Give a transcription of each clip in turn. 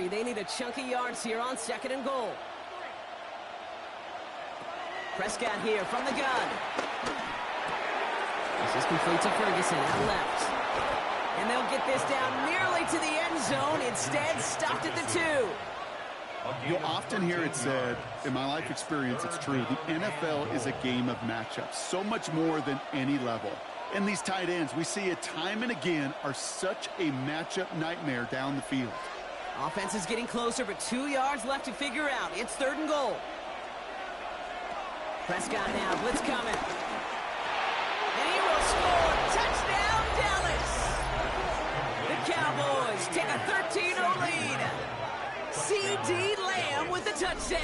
hurry. They need a chunky yards here on 2nd and goal. Prescott here from the gun. This is complete to Ferguson out left. And they'll get this down nearly to the end zone. Instead, stopped at the 2. You'll often hear it said, in my life experience, it's true, the NFL is a game of matchups, so much more than any level. And these tight ends, we see it time and again, are such a matchup nightmare down the field. Offense is getting closer, but 2 yards left to figure out. It's 3rd and goal. Prescott now, blitz coming. And he will score. Touchdown, Dallas! The Cowboys take a 13-0 lead. C.D. Lamb with the touchdown.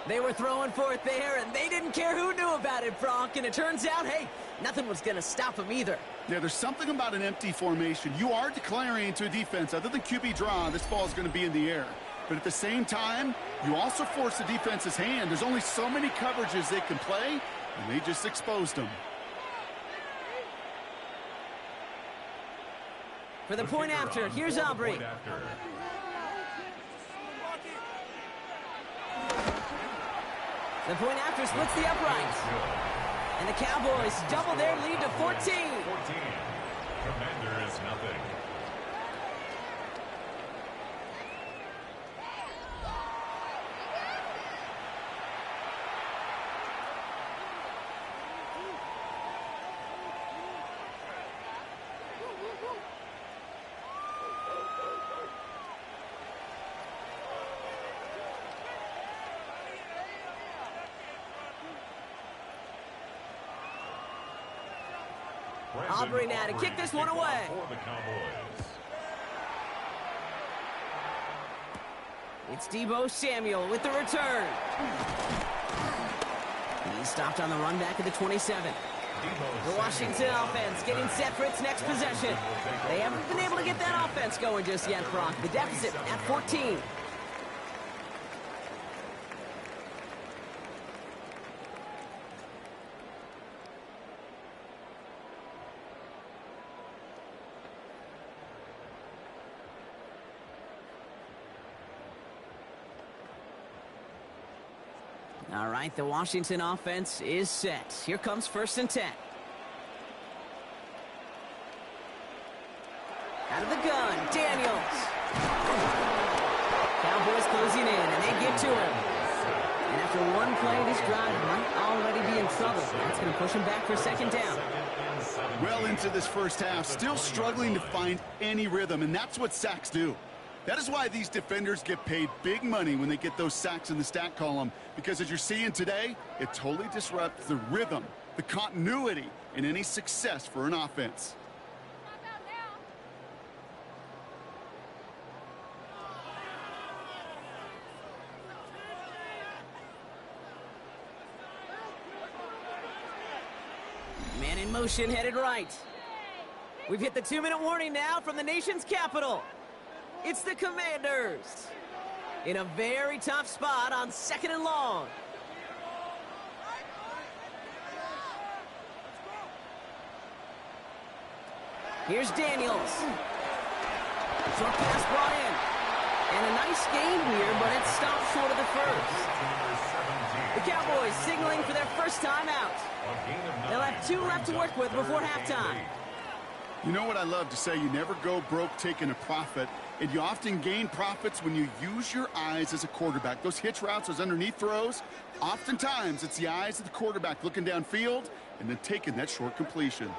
They were throwing for it there, and they didn't care who knew about it, Frank. And it turns out, hey, nothing was going to stop them either. Yeah, there's something about an empty formation. You are declaring to a defense, other than QB draw, this ball is going to be in the air. But at the same time, you also force the defense's hand. There's only so many coverages they can play, and they just exposed them. For the point after, here's Aubrey. The point after splits the uprights. And the Cowboys double their lead to 14. Commanders nothing. Aubrey now to kick this one away. It's Deebo Samuel with the return. He's stopped on the run back at the 27. The Washington offense getting set for its next possession. They haven't been able to get that offense going just yet, Brock. The deficit at 14. All right, the Washington offense is set. Here comes 1st and 10. Out of the gun, Daniels. Cowboys closing in, and they get to him. And after one play, this drive might already be in trouble. That's going to push him back for 2nd down. Well into this first half, still struggling to find any rhythm, and that's what sacks do. That is why these defenders get paid big money when they get those sacks in the stat column, because as you're seeing today, it totally disrupts the rhythm, the continuity, and any success for an offense. Man in motion, headed right. We've hit the 2-minute warning now from the nation's capital. It's the Commanders in a very tough spot on 2nd and long. Here's Daniels. Short pass brought in. And a nice gain here, but it stopped short of the first. The Cowboys signaling for their first time out. They'll have 2 left to work with before halftime. You know what I love to say? You never go broke taking a profit, and you often gain profits when you use your eyes as a quarterback. Those hitch routes, those underneath throws, oftentimes it's the eyes of the quarterback looking downfield and then taking that short completion.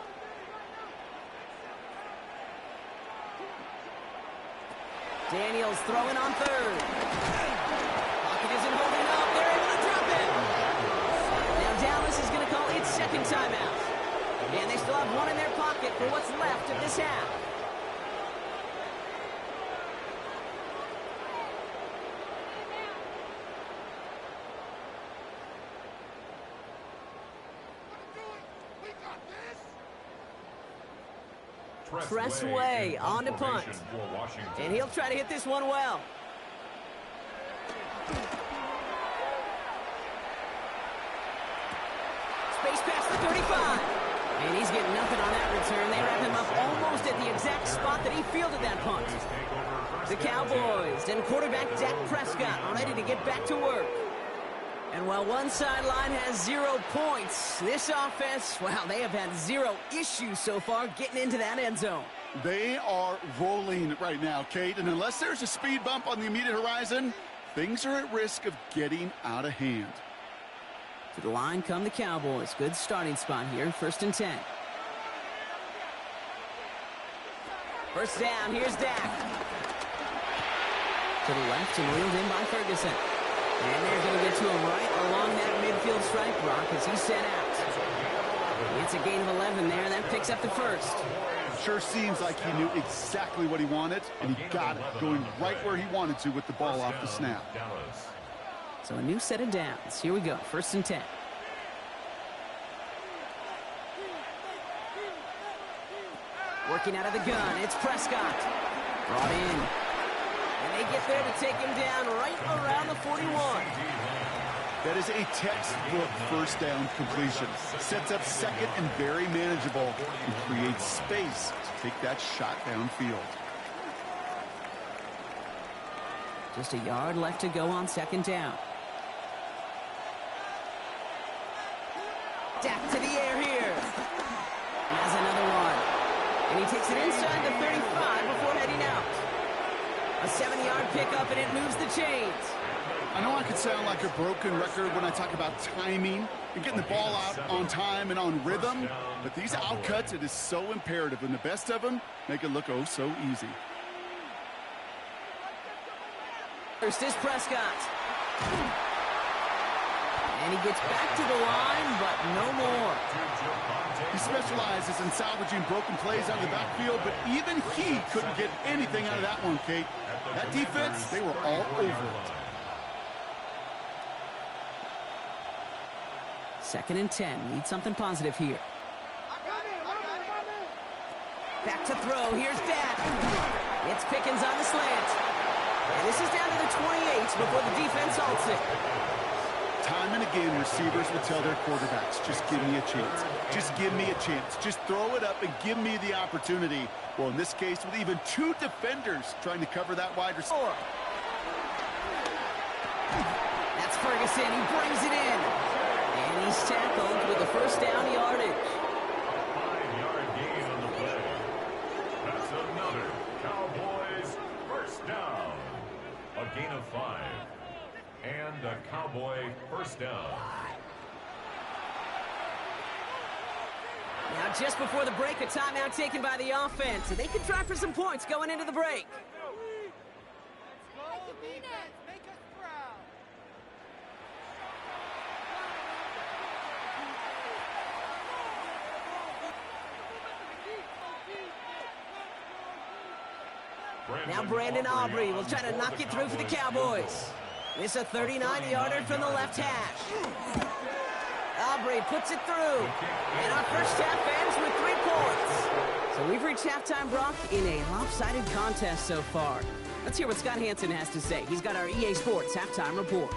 Daniels throwing on 3rd. Pocket isn't holding up. They're able to drop it. Now Dallas is going to call its 2nd timeout. And they still have 1 in their pocket for what's left of this half. Tressway on to punt. And he'll try to hit this one well. Space past the 35. And he's getting nothing on that return. They wrap him up almost at the exact spot that he fielded that punt. The Cowboys and quarterback Dak Prescott are ready to get back to work. And while one sideline has 0 points, this offense, well, they have had 0 issues so far getting into that end zone. They are rolling right now, Kate, and unless there's a speed bump on the immediate horizon, things are at risk of getting out of hand. To the line come the Cowboys. Good starting spot here, 1st and 10. First down, here's Dak. To the left and wheeled in by Ferguson. And they're going to get to him right along that midfield stripe, Brock, as he's sent out. It's a gain of 11 there, and that picks up the first. Sure seems like he knew exactly what he wanted, and he got it, going right where he wanted to with the ball off the snap. So a new set of downs. Here we go, 1st and 10. Working out of the gun, it's Prescott. Brought in. And they get there to take him down right around the 41. That is a textbook first down completion. Sets up second and very manageable and creates space to take that shot downfield. Just a yard left to go on 2nd down. Dak to the air here. Has another one. And he takes it inside the 35 before heading out. A 7-yard pickup, and it moves the chains. I know I could sound like a broken record when I talk about timing and getting the ball out on time and on rhythm, but these outcuts, it is so imperative, and the best of them make it look oh so easy. First is Prescott. And he gets back to the line, but no more. He specializes in salvaging broken plays out of the backfield, but even he couldn't get anything out of that one, Kate. That defense, they were all over it. 2nd and 10. Need something positive here. Back to throw. Here's Dak. It's Pickens on the slant. And this is down to the 28 before the defense halts it. Time and again, receivers will tell their quarterbacks, just give me a chance. Just give me a chance. Just throw it up and give me the opportunity. Well, in this case, with even 2 defenders trying to cover that wide receiver. That's Ferguson. He brings it in. And he's tackled with the 1st down yardage. 5-yard gain on the play. That's another Cowboys 1st down. A gain of 5. And a Cowboy 1st down. Now, just before the break, a timeout taken by the offense. They can try for some points going into the break. Now Brandon Aubrey will try to knock it through for the Cowboys. It's a 39-yarder from the left hash. Aubrey puts it through. And our first half ends with 3 points. So we've reached halftime, Brock, in a lopsided contest so far. Let's hear what Scott Hansen has to say. He's got our EA Sports halftime report.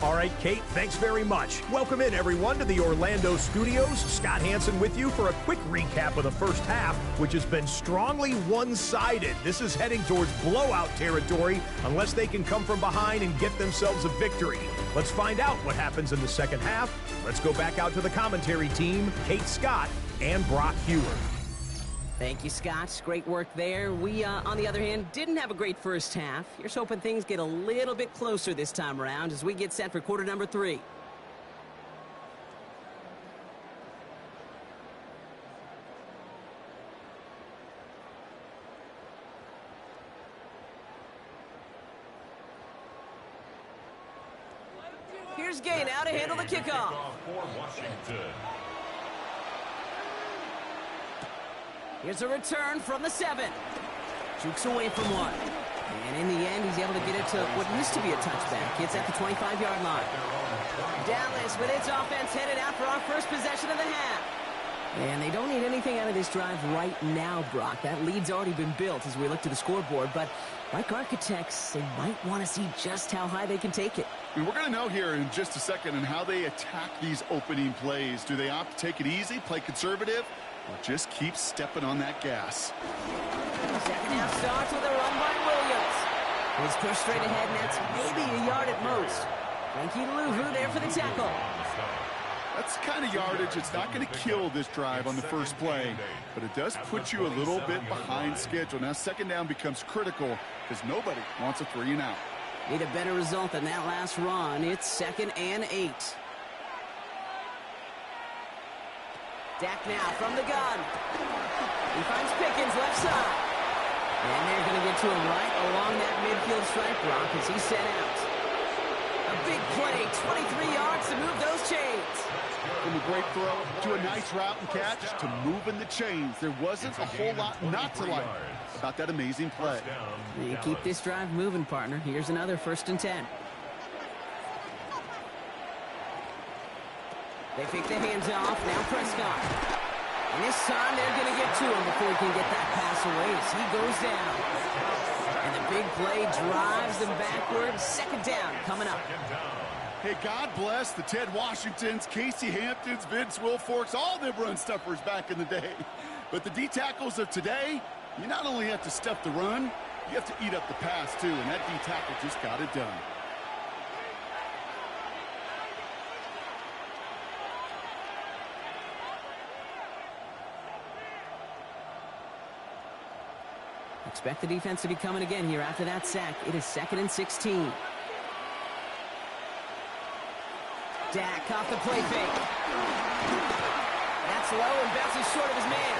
All right, Kate, thanks very much. Welcome in, everyone, to the Orlando studios. Scott Hansen with you for a quick recap of the first half, which has been strongly one-sided. This is heading towards blowout territory unless they can come from behind and get themselves a victory. Let's find out what happens in the second half. Let's go back out to the commentary team, Kate Scott and Brock Hewer. Thank you, Scott. Great work there. We, on the other hand, didn't have a great first half. Here's hoping things get a little bit closer this time around as we get set for quarter number 3. Here's Gay now to handle the kickoff. For Washington. Here's a return from the 7. Jukes away from one. And in the end, he's able to get it to what used to be a touchback. It's at the 25-yard line. Dallas with its offense headed out for our first possession of the half. And they don't need anything out of this drive right now, Brock. That lead's already been built as we look to the scoreboard. But like architects, they might want to see just how high they can take it. And we're going to know here in just a second on how they attack these opening plays. Do they opt to take it easy, play conservative, or just keep stepping on that gas? Second half starts with a run by Williams. He's pushed straight ahead, and that's maybe a yard at most. Frankie Louvu there for the tackle. That's the kind of yardage it's not going to kill this drive on the first play, but it does put you a little bit behind schedule. Now second down becomes critical because nobody wants a 3 and out. Need a better result than that last run. It's 2nd and 8. Dak now from the gun. He finds Pickens left side. And they're going to get to him right along that midfield stripe block as he's set out. A big play, 23 yards to move those chains. From a great throw to a nice route and catch to moving the chains. There wasn't a whole lot not to like about that amazing play. You keep this drive moving, partner. Here's another 1st and 10. They fake their hands off. Now Prescott. And this time they're going to get to him before he can get that pass away as he goes down. And the big play drives them backward. 2nd down coming up. Hey, God bless the Ted Washingtons, Casey Hamptons, Vince Wilforks, all them run stuffers back in the day. But the D-tackles of today, you not only have to stuff the run, you have to eat up the pass too, and that D-tackle just got it done. Expect the defense to be coming again here after that sack. It is 2nd and 16. Dak off the play fake. That's low and bounces short of his man.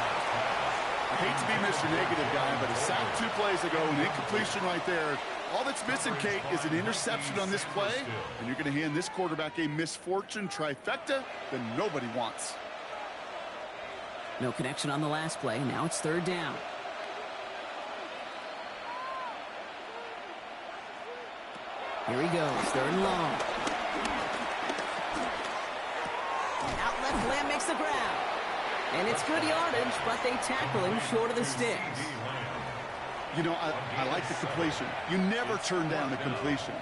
I hate to be Mr. Negative guy, but a sack 2 plays ago, an incompletion right there. All that's missing, Kate, is an interception on this play, and you're going to hand this quarterback a misfortune trifecta that nobody wants. No connection on the last play. Now it's 3rd down. Here he goes, 3rd and long. Out left, Lamb makes the grab. And it's good yardage, but they tackle him short of the sticks. You know, I like the completion. You never turn down a completion.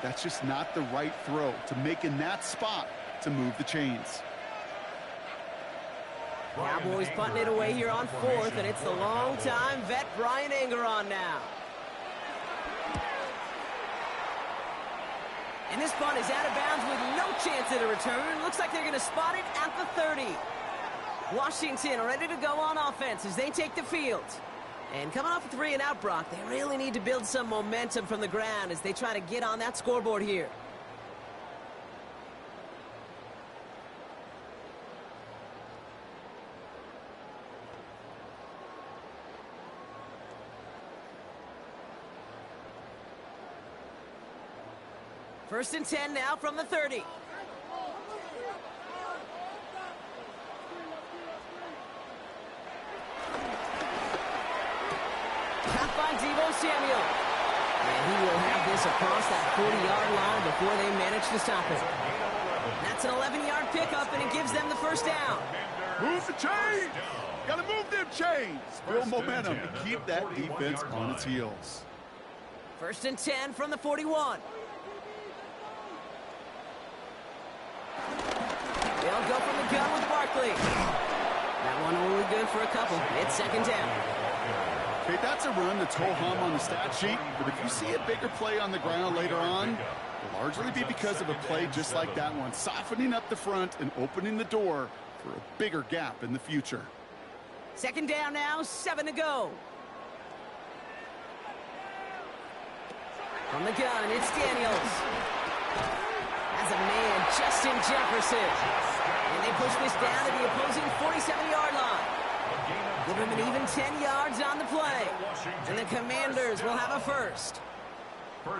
That's just not the right throw to make in that spot to move the chains. Cowboys punting it away here on 4th, and it's the long-time vet Brian Anger on now. And this punt is out of bounds with no chance at a return. Looks like they're going to spot it at the 30. Washington ready to go on offense as they take the field. And coming off a 3 and out, Brock, they really need to build some momentum from the ground as they try to get on that scoreboard here. First and 10 now from the 30. Caught by Deebo Samuel. And he will have this across that 40-yard line before they manage to stop it. That's an 11-yard pickup, and it gives them the 1st down. Move the chains! Got to move them chains! Build momentum and keep that defense on its heels. 1st and 10 from the 41. They'll go from the gun with Barkley. That one only good for a couple. It's 2nd down. Okay, that's a run that's ho-hum on the stat sheet, but if you see a bigger play on the ground later on, it'll largely be because of a play just like that one, softening up the front and opening the door for a bigger gap in the future. 2nd down now, 7 to go. From the gun, it's Daniels. Has a man, Justin Jefferson. And they push this down to the opposing 47-yard line. Give him an even 10 yards on the play. And the Commanders will have a 1st.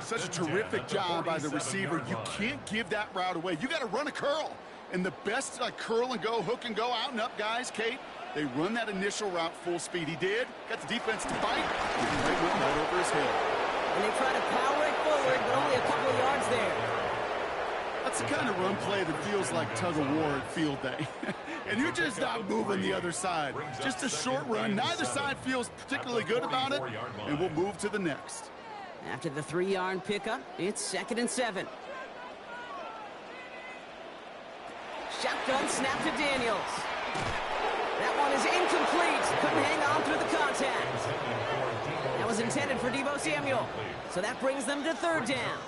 Such a terrific job by the receiver. You can't give that route away. You got to run a curl. And the best curl and go, hook and go, out and up guys, Kate, they run that initial route full speed. He did. Got the defense to bite. And he went right over his head. And they try to power it forward, but only a couple of yards there. That's the kind of run play that feels like tug-of-war at field day. And you're just not moving the other side. Just a short run. Neither side feels particularly good about it, and we'll move to the next. After the 3-yard pickup, it's 2nd and 7. Shotgun snap to Daniels. That one is incomplete. Couldn't hang on through the contact. intended for Deebo Samuel. So that brings them to third down.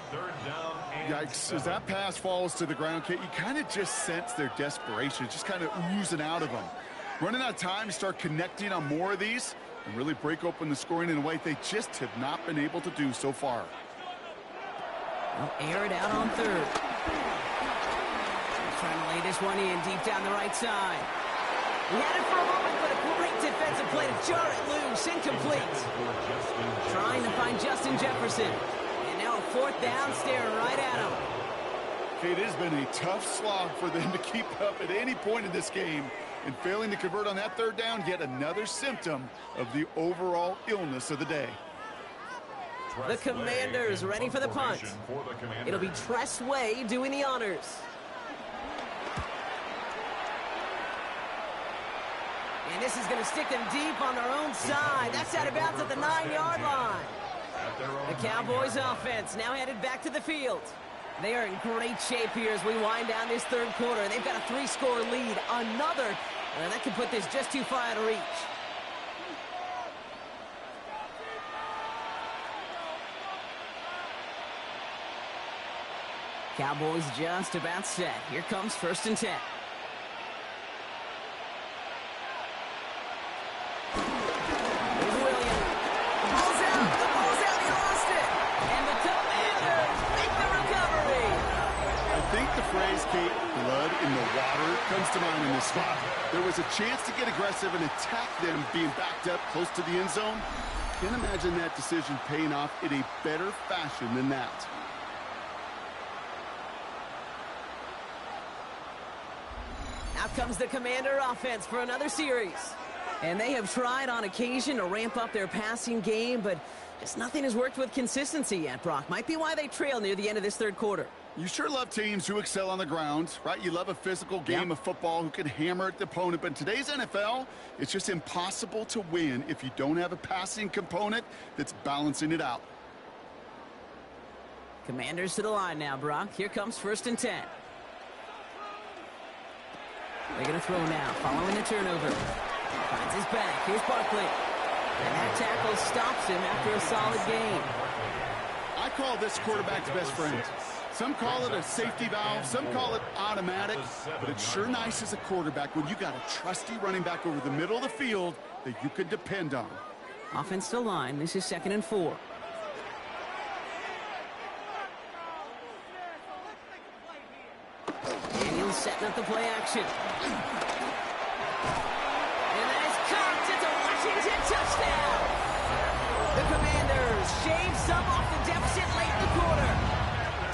Yikes, as that pass falls to the ground, Kate, you kind of just sense their desperation. It's just kind of oozing out of them. Running out of time to start connecting on more of these and really break open the scoring in a way they just have not been able to do so far. They'll air it out on third. He's trying to lay this one in deep down the right side. He had it for a moment, but a great defensive play to jar it loose. Incomplete. Trying to find Justin Jefferson. And now a fourth down, staring right at him. Okay, it has been a tough slog for them to keep up at any point in this game. And failing to convert on that third down, yet another symptom of the overall illness of the day. The Commanders ready for the punt. It'll be Tress Way doing the honors. And this is going to stick them deep on their own side. That's out of bounds at the 9-yard line. The Cowboys offense now headed back to the field. They are in great shape here as we wind down this third quarter. They've got a 3-score lead. Another, that could put this just too far out of reach. Cowboys just about set. Here comes 1st and 10. Kate, blood in the water comes to mind in this spot. There was a chance to get aggressive and attack them being backed up close to the end zone. Can't imagine that decision paying off in a better fashion than that. Out comes the Commander offense for another series. And they have tried on occasion to ramp up their passing game, but just nothing has worked with consistency yet, Brock. Might be why they trail near the end of this third quarter. You sure love teams who excel on the ground, right? You love a physical game of football who can hammer at the opponent. But in today's NFL, it's just impossible to win if you don't have a passing component that's balancing it out. Commanders to the line now, Brock. Here comes 1st and 10. They're going to throw now, following the turnover. Finds his back. Here's Barkley. And that tackle stops him after a solid game. I call this quarterback's best friend. Some call it a safety valve, some call it automatic, but it's sure nice as a quarterback when you got a trusty running back over the middle of the field that you can depend on. Offense to line. This is 2nd and 4. Daniels setting up the play action. And that is caught. It's a Washington touchdown. The Commanders shave some off the deficit late in the quarter.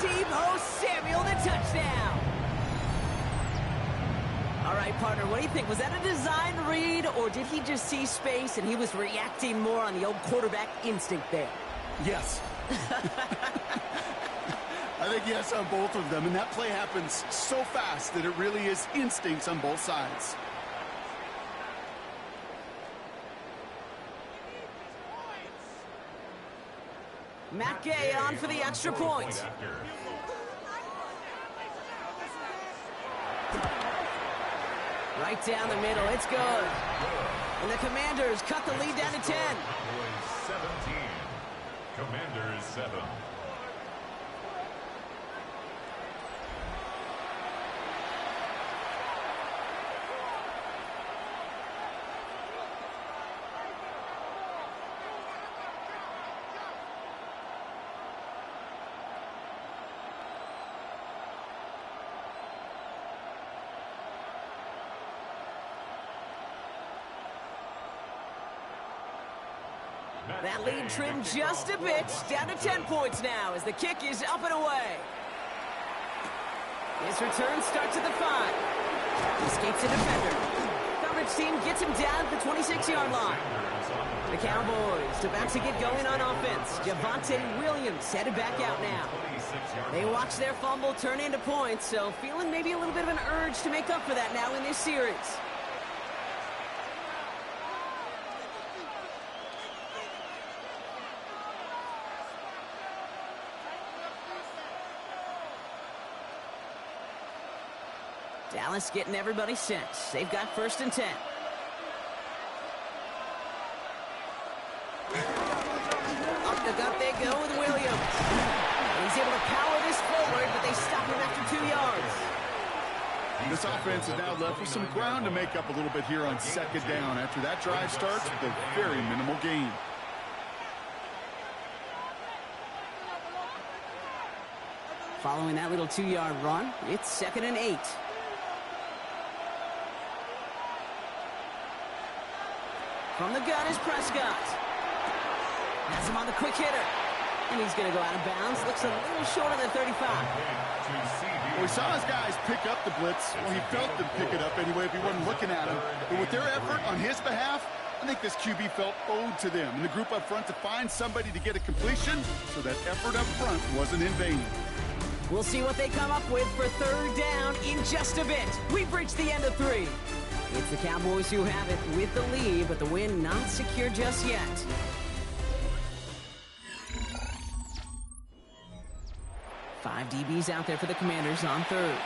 Deebo Samuel, the touchdown. All right, partner, what do you think? Was that a design read, or did he just see space and he was reacting more on the old quarterback instinct there? Yes. I think yes on both of them, and that play happens so fast that it really is instincts on both sides. Matt Gay on for the extra point. Right down the middle, it's good. And the Commanders cut the lead down to 10. 17. Commanders 7. That lead trimmed just a bit, down to 10 points now as the kick is up and away. His return starts at the 5. Escapes a defender. Coverage team gets him down at the 26-yard line. The Cowboys about to get going on offense. Javonte Williams headed back out now. They watch their fumble turn into points, so feeling maybe a little bit of an urge to make up for that now in this series. Dallas getting everybody set. They've got 1st and 10. look up they go with Williams. And he's able to power this forward, but they stop him after 2 yards. This offense is now left with some ground to make up a little bit here on second down after that drive starts with a very minimal gain. Following that little 2-yard run, it's 2nd and 8. From the gun is Prescott. Has him on the quick hitter. And he's going to go out of bounds. Looks a little short of the 35. Well, we saw his guys pick up the blitz. Well, he felt them pick it up anyway if he wasn't looking at him. But with their effort on his behalf, I think this QB felt owed to them and the group up front to find somebody to get a completion, so that effort up front wasn't in vain. We'll see what they come up with for 3rd down in just a bit. We've reached the end of 3. It's the Cowboys who have it with the lead, but the win not secure just yet. Five DBs out there for the Commanders on 3rd.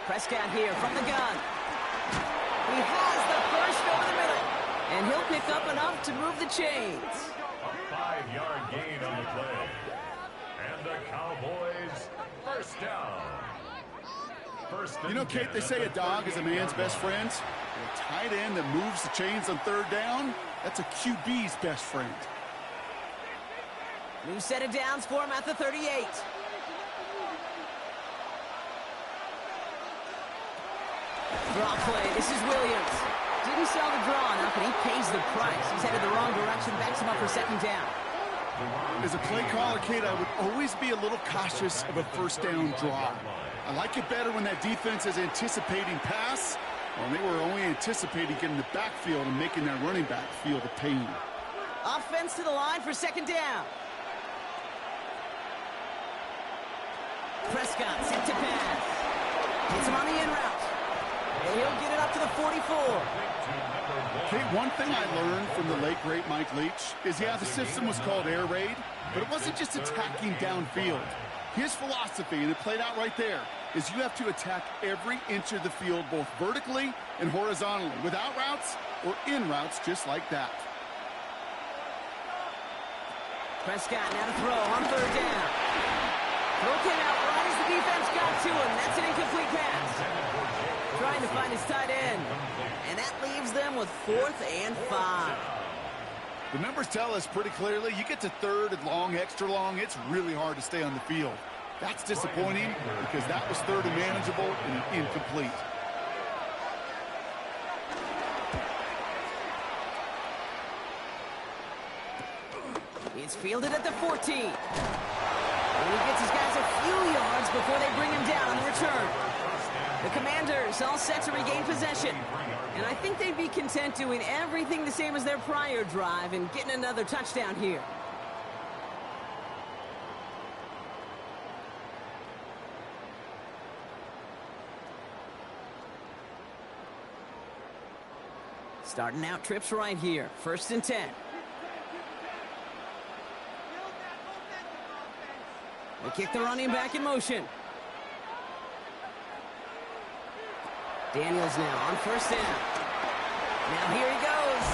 Prescott here from the gun. He has the first over the middle, and he'll pick up enough to move the chains. A 5-yard gain on the play. And the Cowboys first down. You know, Kate, they say a dog is a man's best friend. A tight end that moves the chains on 3rd down, that's a QB's best friend. New set of downs for him at the 38. Draw play. This is Williams. Didn't sell the draw enough, and he pays the price. He's headed the wrong direction. Backs him up for 2nd down. As a play caller, Kate, I would always be a little cautious of a 1st down draw. I like it better when that defense is anticipating pass, when they were only anticipating getting the backfield and making that running back feel the pain. Offense to the line for 2nd down. Prescott set to pass. Hits him on the in route. And he'll get it up to the 44. Kate, one thing I learned from the late, great Mike Leach is, yeah, the system was called air raid, but it wasn't just attacking downfield. His philosophy, and it played out right there, is you have to attack every inch of the field, both vertically and horizontally, without routes or in routes just like that. Prescott now to throw on 3rd down. Throw came out right as the defense got to him. That's an incomplete pass. Trying to find his tight end. And that leaves them with 4th and 5. The numbers tell us pretty clearly, you get to 3rd and long, extra long, it's really hard to stay on the field. That's disappointing because that was 3rd and manageable and an incomplete. It's fielded at the 14. And he gets his guys a few yards before they bring him down on the return. The Commanders all set to regain possession. And I think they'd be content doing everything the same as their prior drive and getting another touchdown here. Starting out trips right here. 1st and 10. They kick the running back in motion. Daniels now on 1st down. Now here he goes.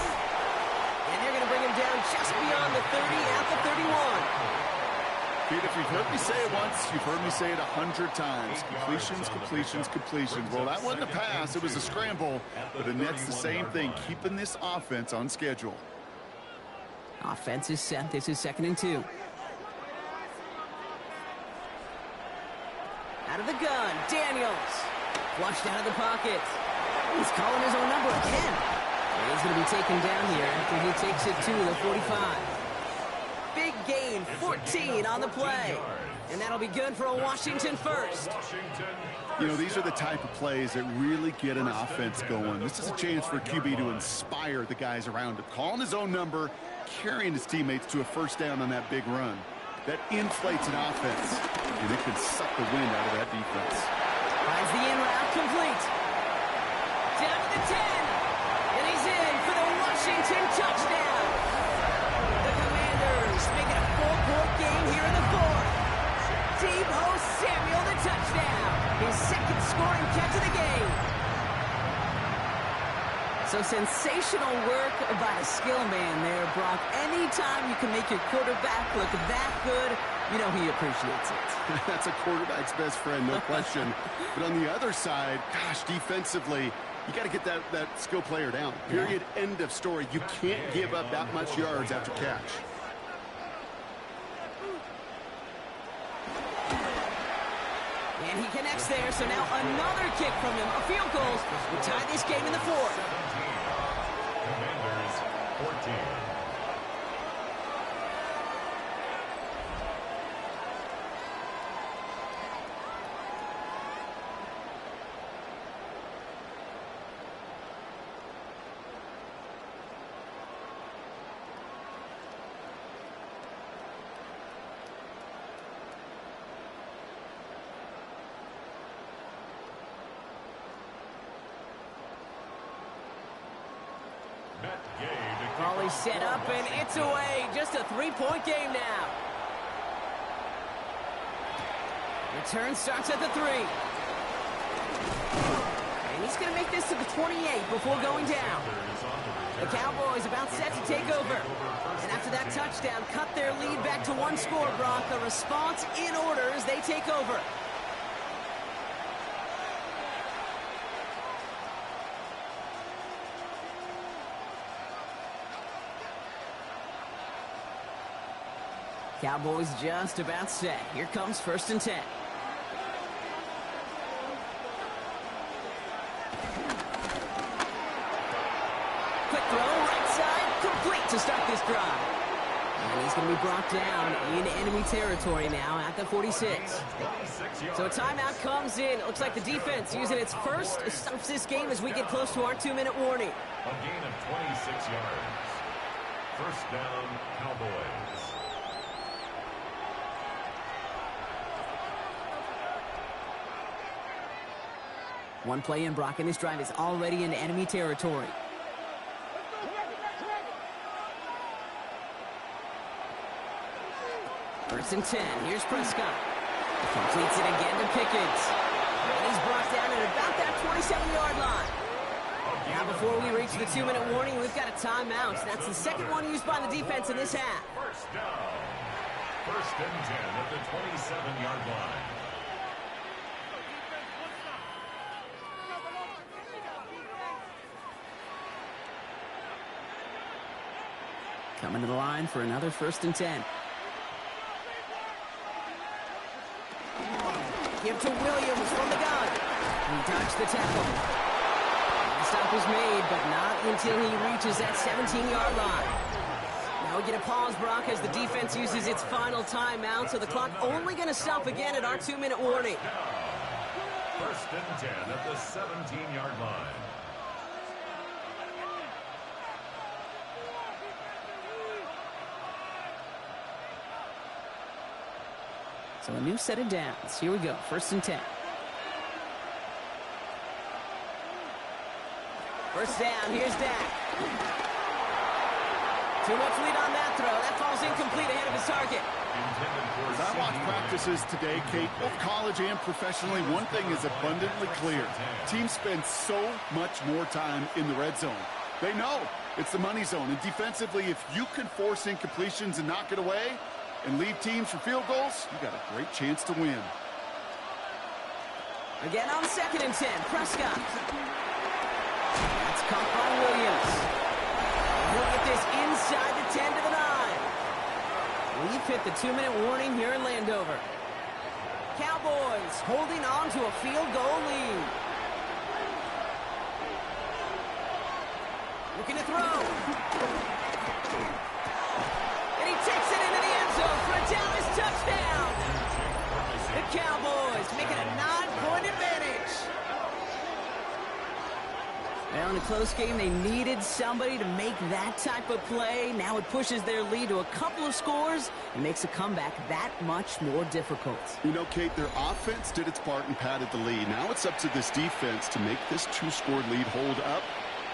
And they're going to bring him down just beyond the 30 at the 31. Pete, if you've heard me say it once, you've heard me say it 100 times. Completions, completions, completions. Well, that wasn't a pass. It was a scramble. But the net's the same thing, keeping this offense on schedule. Offense is set. This is 2nd and 2. Out of the gun, Daniels. Flushed out of the pocket. He's calling his own number again. And he's going to be taken down here after he takes it to the 45. Big gain, 14 on the play. And that'll be good for a Washington first. You know, these are the type of plays that really get an offense going. This is a chance for QB to inspire the guys around him. Calling his own number, carrying his teammates to a 1st down on that big run. That inflates an offense, and it can suck the wind out of that defense. Finds the in route complete. Down to the 10. And he's in for the Washington touchdown. The Commanders make it a 4-point game here in the 4th. Deebo Samuel, the touchdown. His second scoring catch of the game. So sensational work by the skill man there, Brock. Anytime you can make your quarterback look that good, you know he appreciates it. That's a quarterback's best friend, no question. But on the other side, gosh, defensively, you got to get that skill player down. Period. End of story. You can't give up that much yards after catch. And he connects there, so now another kick from him. A field goal will tie this game in the fourth. Commanders 14. Volley set up, and it's away. Just a three-point game now. Return starts at the 3. And he's going to make this to the 28 before going down. The Cowboys about set to take over. And after that touchdown, cut their lead back to 1 score, Brock. A response in order as they take over. Cowboys just about set. Here comes 1st and 10. Quick throw, right side, complete to start this drive. And he's going to be brought down in enemy territory now at the 46. So a timeout comes in. It looks like the defense using its first stops this game as we get close to our 2-minute warning. A gain of 26 yards. First down, Cowboys. One play in, Brock, and this drive is already into enemy territory. First and 10. Here's Prescott. Completes it again to Pickens. And he's brought down at about that 27-yard line. Now, before we reach the 2-minute warning, we've got a timeout. That's the second one used by the defense in this half. First down. First and 10 at the 27-yard line. Coming to the line for another 1st and 10. Give to Williams from the gun. He dodged the tackle. The stop was made, but not until he reaches that 17-yard line. Now we get a pause, Brock, as the defense uses its final timeout, so the clock only going to stop again at our 2-minute warning. First and 10 at the 17-yard line. So a new set of downs. Here we go. 1st and 10. First down. Here's Dak. Too much lead on that throw. That falls incomplete ahead of his target. As I watch practices today, Kate, both college and professionally, one thing is abundantly clear. Teams spend so much more time in the red zone. They know it's the money zone. And defensively, if you can force incompletions and knock it away and leave teams for field goals, you got a great chance to win. Again on 2nd and 10. Prescott. That's caught by Williams. He'll get this inside the 10 to the 9. We've hit the 2-minute warning here in Landover. Cowboys holding on to a field goal lead. Looking to throw. And he takes it into the end zone for a Dallas touchdown. The Cowboys making a 9-point advantage. Well, in a close game, they needed somebody to make that type of play. Now it pushes their lead to a couple of scores and makes a comeback that much more difficult. You know, Kate, their offense did its part and padded the lead. Now it's up to this defense to make this 2-score lead hold up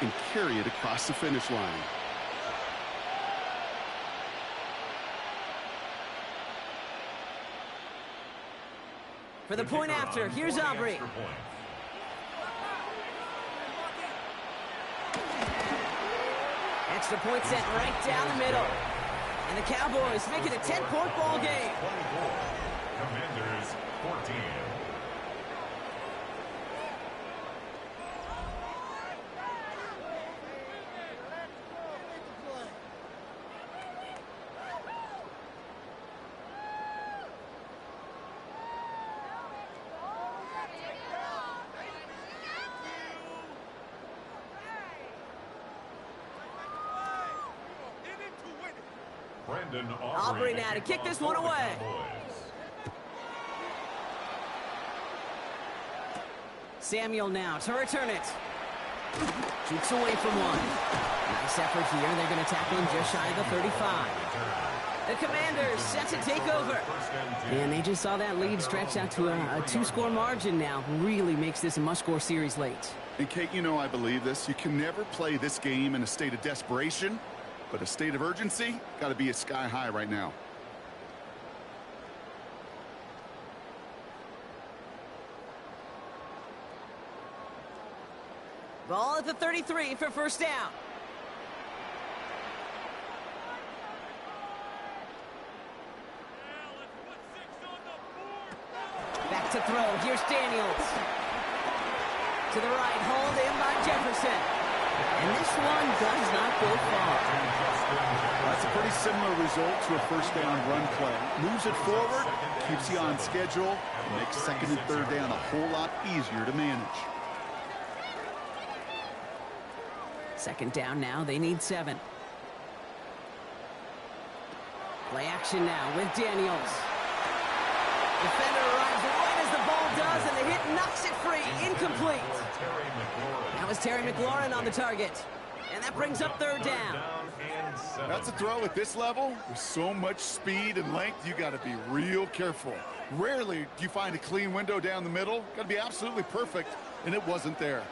and carry it across the finish line. For the point after, here's Aubrey. Extra point sent right down the middle. And the Cowboys make it a 10-point ball game. 24. Commanders 14. Aubrey now to kick this one away. Samuel now to return it. Keeps away from one. Nice effort here. They're going to tackle him just shy of the 35. The Commanders set to take over. And they just saw that lead stretch out to a two-score margin now. Really makes this a must-score series late. And Kate, you know I believe this. You can never play this game in a state of desperation. But a state of urgency, got to be sky high right now. Ball at the 33 for first down. Back to throw. Here's Daniels. To the right, hauled in by Jefferson. And this one does not go far. That's a pretty similar result to a first down run play. Moves it forward, keeps you on schedule, and makes second and third down a whole lot easier to manage. Second down now, they need 7. Play action now with Daniels. Defender arrives right as the ball does, and the hit knocks it free. Incomplete. That was Terry McLaurin on the target. And that brings up third down. That's a throw at this level. With so much speed and length, you got to be real careful. Rarely do you find a clean window down the middle. Got to be absolutely perfect, and it wasn't there.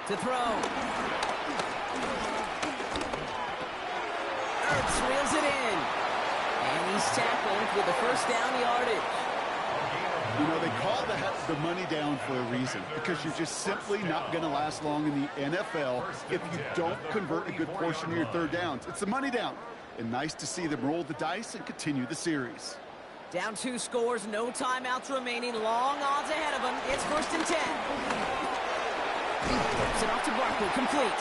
To throw. Ertz reels it in. And he's tackled with the first down yardage. You know, they call the money down for a reason, because you're just simply not going to last long in the NFL if you don't convert a good portion of your third downs. It's the money down. And nice to see them roll the dice and continue the series. Down 2 scores, no timeouts remaining, long odds ahead of them. It's first and 10. Flips it off to Barkley, complete.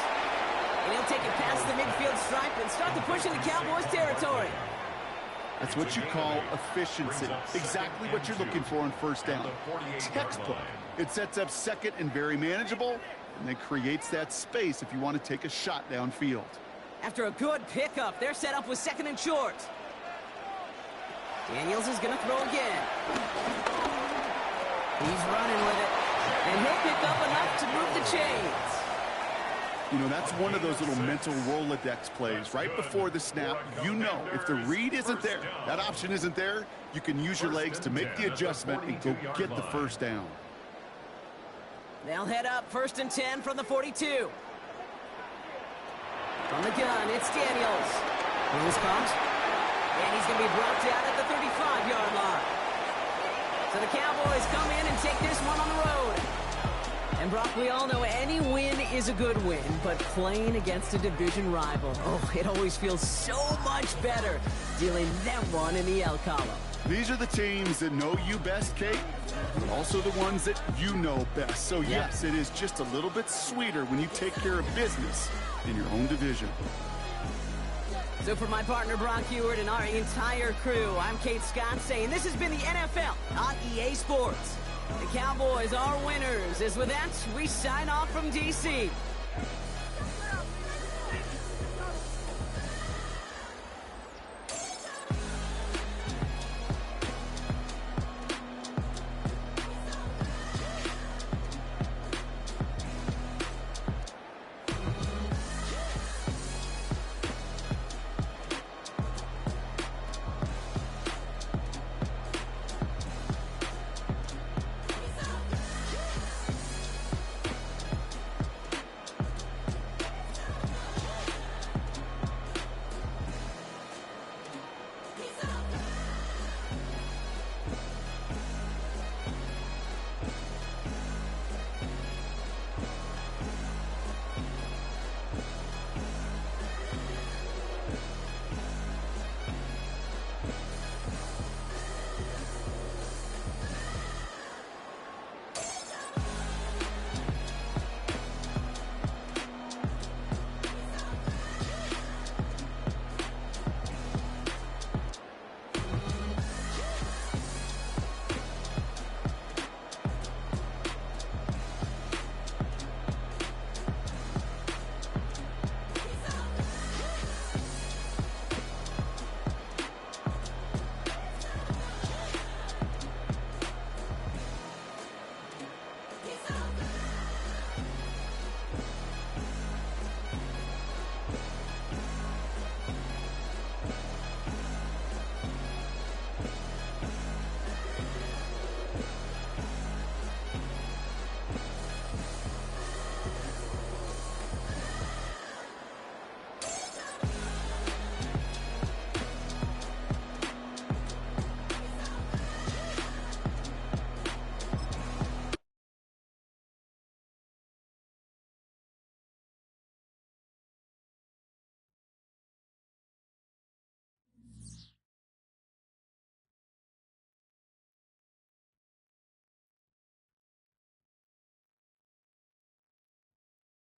And he'll take it past the midfield stripe and start the push into Cowboys territory. That's what you call efficiency. Exactly what you're looking for on first down. Textbook. It sets up second and very manageable, and then creates that space if you want to take a shot downfield. After a good pickup, they're set up with second and short. Daniels is going to throw again. He's running with it, and he'll pick up enough to move the chains. You know, that's one of those little mental Rolodex plays. Right before the snap, you know if the read isn't there, that option isn't there, you can use your legs to make the adjustment and go get the first down. They'll head up first and 10 from the 42. From the gun, it's Daniels. He was caught, and he's going to be brought down at the 35-yard line. So the Cowboys come in and take this one on the road. And Brock, we all know any win is a good win, but playing against a division rival, oh, it always feels so much better dealing that one in the L column. These are the teams that know you best, Kate, but also the ones that you know best. So yes, it is just a little bit sweeter when you take care of business in your own division. So for my partner Brock Heward and our entire crew, I'm Kate Scott saying this has been the NFL on EA Sports. The Cowboys are winners. As with that, we sign off from D.C.